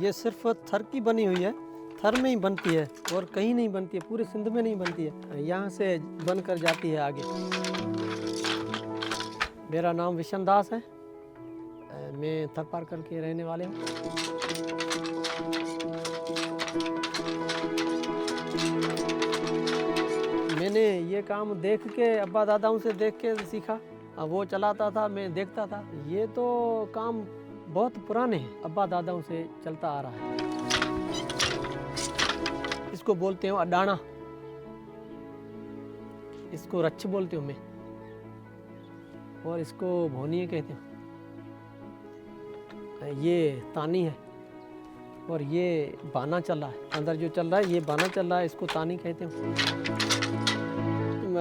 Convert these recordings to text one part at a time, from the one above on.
ये सिर्फ थर की बनी हुई है, थर में ही बनती है और कहीं नहीं बनती है, पूरे सिंध में नहीं बनती है, यहाँ से बनकर जाती है आगे। मेरा नाम विशन दास है, मैं थरपारकर के रहने वाले हूँ। मैंने ये काम देख के अब्बा दादाओं से देख के सीखा। वो चलाता था, मैं देखता था। ये तो काम बहुत पुराने हैं, अब्बा दादाओं से चलता आ रहा है। इसको बोलते हो अडाना, इसको रच्छ बोलते हो मैं, और इसको भोनिये कहते हो। ये तानी है और ये बाना चल रहा है, अंदर जो चल रहा है ये बाना चल रहा है, इसको तानी कहते हो।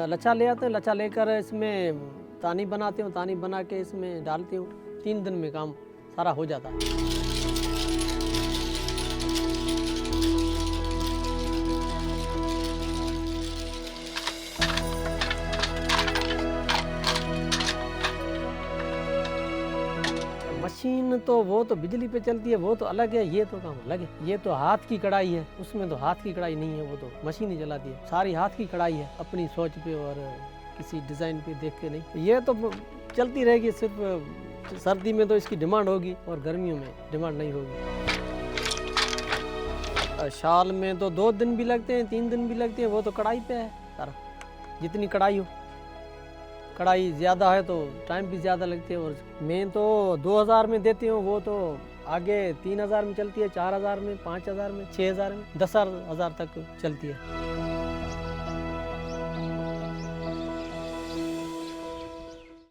लच्छा ले आते हैं, लच्छा लेकर इसमें तानी बनाते हो, तानी बना के इसमें डालते हो। 3 दिन में काम सारा हो जाता है। मशीन तो वो तो बिजली पे चलती है, वो तो अलग है, ये तो काम अलग है। ये तो हाथ की कढ़ाई है, उसमें तो हाथ की कढ़ाई नहीं है, वो तो मशीन ही चलाती है। सारी हाथ की कढ़ाई है, अपनी सोच पे और किसी डिज़ाइन पे देख के नहीं। ये तो चलती रहेगी, सिर्फ सर्दी में तो इसकी डिमांड होगी और गर्मियों में डिमांड नहीं होगी। शाल में तो 2 दिन भी लगते हैं, 3 दिन भी लगते हैं, वो तो कढ़ाई पे है सारा। जितनी कढ़ाई हो, कढ़ाई ज़्यादा है तो टाइम भी ज़्यादा लगते हैं। और मैं तो 2000 में देती हूँ, वो तो आगे 3000 में चलती है, 4000 में, 5000 में, 6000 में, 10,000 तक चलती है।